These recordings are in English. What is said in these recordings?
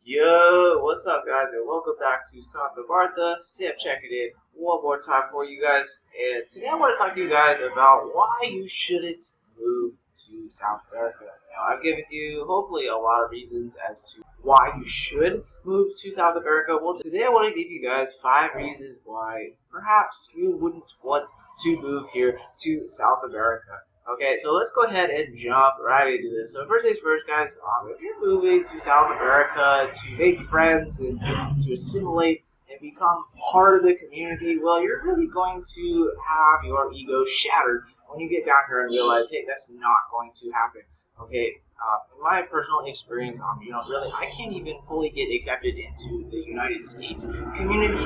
Yo, what's up guys, and welcome back to Santa Martha. Sam checking in one more time for you guys. And today I want to talk to you guys about why you shouldn't move to South America. Now, I've given you hopefully a lot of reasons as to why you should move to South America. Well, today I want to give you guys 5 reasons why perhaps you wouldn't want to move here to South America. Okay, so let's go ahead and jump right into this. So first things first, guys, if you're moving to South America to make friends and to assimilate and become part of the community, well, you're really going to have your ego shattered when you get down here and realize, hey, that's not going to happen. Okay, in my personal experience, really, I can't even fully get accepted into the United States community,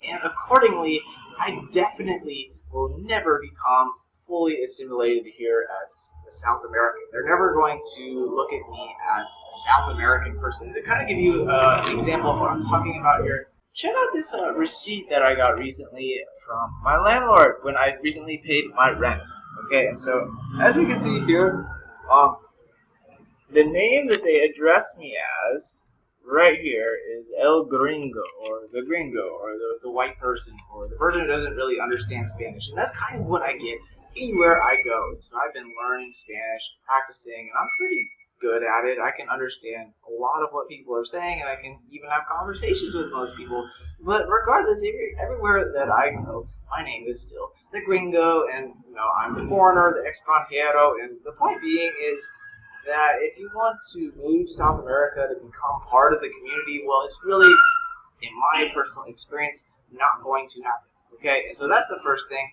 and accordingly, I definitely will never become fully assimilated here as a South American. They're never going to look at me as a South American person. To kind of give you an example of what I'm talking about here, check out this receipt that I got recently from my landlord when I recently paid my rent. Okay, and so as we can see here, the name that they addressed me as right here is El Gringo, or the Gringo, or the white person, or the person who doesn't really understand Spanish. And that's kind of what I get anywhere I go. So I've been learning Spanish, practicing, and I'm pretty good at it. I can understand a lot of what people are saying, and I can even have conversations with most people. But regardless, everywhere that I go, my name is still the Gringo, and I'm the foreigner, the extranjero, and the point being is that if you want to move to South America to become part of the community, well, it's really, in my personal experience, not going to happen. Okay, and so that's the first thing.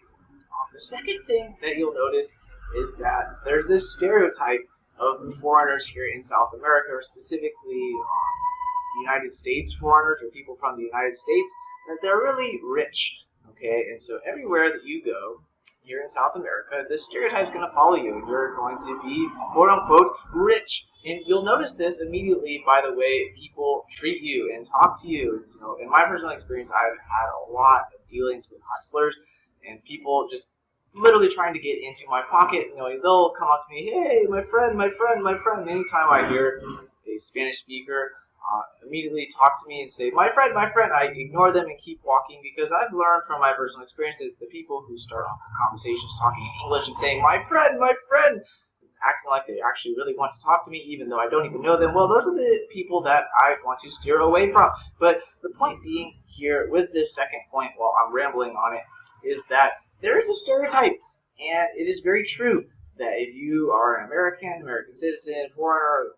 The second thing that you'll notice is that there's this stereotype of foreigners here in South America, or specifically United States foreigners, or people from the United States, that they're really rich. Okay, and so everywhere that you go here in South America, this stereotype is going to follow you. You're going to be, quote-unquote, rich. And you'll notice this immediately by the way people treat you and talk to you. In my personal experience, I've had a lot of dealings with hustlers and people just literally trying to get into my pocket. They'll come up to me, hey, my friend, my friend, my friend. Anytime I hear a Spanish speaker immediately talk to me and say, my friend, I ignore them and keep walking, because I've learned from my personal experience that the people who start off conversations talking in English and saying, my friend, acting like they actually really want to talk to me even though I don't even know them, well, those are the people that I want to steer away from. But the point being here with this second point, while I'm rambling on it, is that there is a stereotype, and it is very true that if you are an American citizen, foreigner,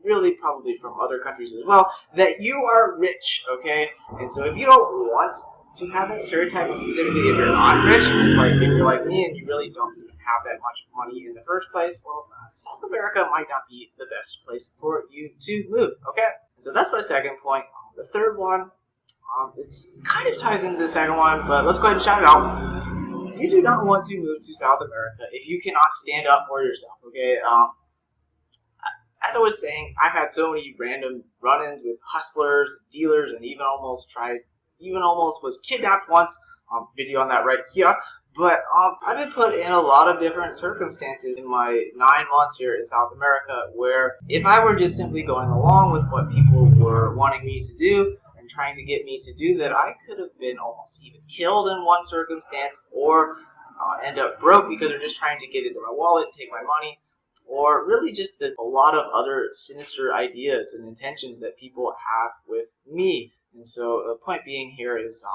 really probably from other countries as well, that you are rich, okay? And so if you don't want to have that stereotype, specifically if you're not rich, like if you're like me and you really don't have that much money in the first place, well, South America might not be the best place for you to move, okay? So that's my second point. The third one, it's kind of ties into the second one, but let's go ahead and shout it out. You do not want to move to South America if you cannot stand up for yourself, okay? As I was saying, I've had so many random run-ins with hustlers, dealers, and even almost was kidnapped once. Video on that right here. But I've been put in a lot of different circumstances in my 9 months here in South America, where if I were just simply going along with what people were wanting me to do and trying to get me to do that, I could have been almost even killed in one circumstance, or end up broke because they're just trying to get into my wallet, take my money, or really just a lot of other sinister ideas and intentions that people have with me. And so the point being here is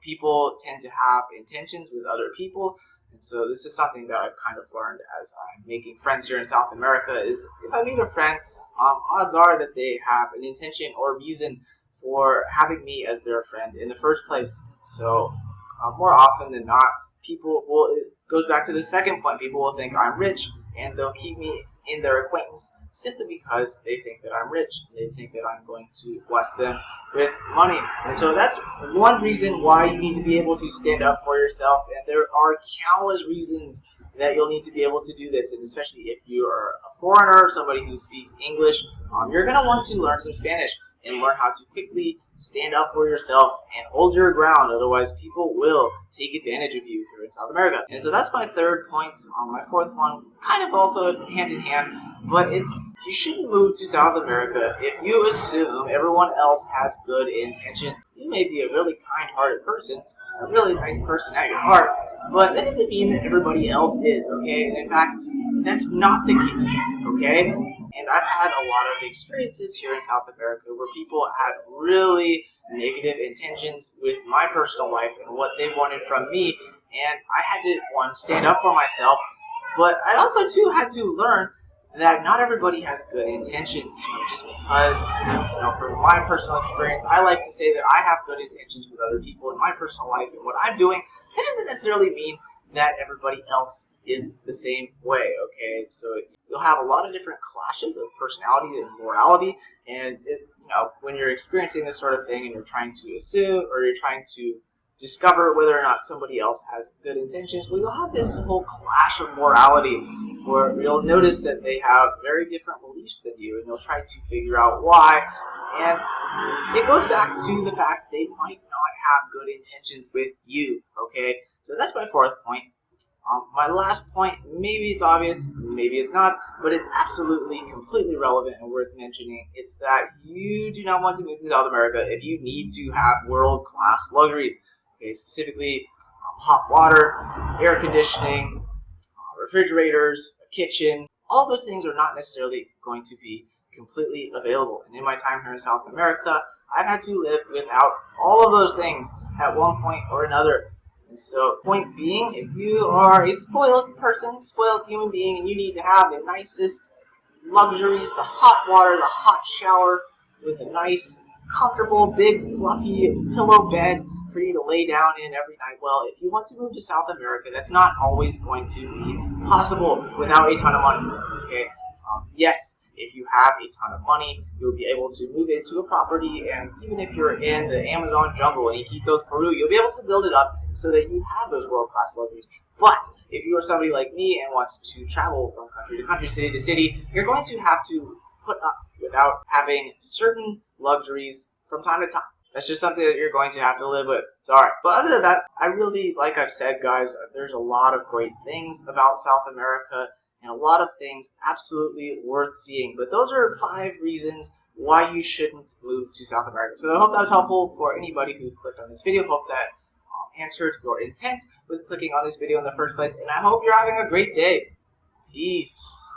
people tend to have intentions with other people. And so this is something that I've kind of learned as I'm making friends here in South America, is if I meet a friend, odds are that they have an intention or reason for having me as their friend in the first place. So more often than not, it goes back to the second point, people will think I'm rich, and they'll keep me in their acquaintance simply because they think that I'm rich. They think that I'm going to bless them with money. And so that's one reason why you need to be able to stand up for yourself. And there are countless reasons that you'll need to be able to do this. And especially if you are a foreigner, somebody who speaks English, you're going to want to learn some Spanish. and learn how to quickly stand up for yourself and hold your ground. Otherwise, people will take advantage of you here in South America. And so that's my third point. My fourth one, kind of also hand in hand, but it's you shouldn't move to South America if you assume everyone else has good intentions. You may be a really kind-hearted person, a really nice person at your heart, but that doesn't mean that everybody else is, okay? And in fact, that's not the case, okay? And I've had a lot of experiences here in South America where people had really negative intentions with my personal life and what they wanted from me, and I had to, one, stand up for myself, but I also, too, had to learn that not everybody has good intentions. Just because, from my personal experience, I like to say that I have good intentions with other people in my personal life and what I'm doing, that doesn't necessarily mean that everybody else is the same way, okay? So you'll have a lot of different clashes of personality and morality, and when you're experiencing this sort of thing and you're trying to assume or you're trying to discover whether or not somebody else has good intentions, well, you'll have this whole clash of morality where you'll notice that they have very different beliefs than you, and you'll try to figure out why. And it goes back to the fact they might not have good intentions with you, okay? So that's my fourth point. My last point, maybe it's obvious, maybe it's not, but it's absolutely completely relevant and worth mentioning. It's that you do not want to move to South America if you need to have world-class luxuries. Okay, specifically hot water, air conditioning, refrigerators, a kitchen. All those things are not necessarily going to be completely available. And in my time here in South America, I've had to live without all of those things at one point or another. And so, point being, if you are a spoiled person, spoiled human being, and you need to have the nicest luxuries, the hot water, the hot shower, with a nice, comfortable, big, fluffy pillow bed for you to lay down in every night. Well, if you want to move to South America, that's not always going to be possible without a ton of money. Okay? Yes, if you have a ton of money, you'll be able to move into a property, and even if you're in the Amazon jungle in Iquitos, Peru, you'll be able to build it up so that you have those world-class luxuries. But if you are somebody like me and wants to travel from country to country, city to city, you're going to have to put up without having certain luxuries from time to time. That's just something that you're going to have to live with. Sorry. But other than that, I really, like I've said, guys, there's a lot of great things about South America and a lot of things absolutely worth seeing. But those are 5 reasons why you shouldn't move to South America. So I hope that was helpful for anybody who clicked on this video. Hope that answered your intent with clicking on this video in the first place. And I hope you're having a great day. Peace.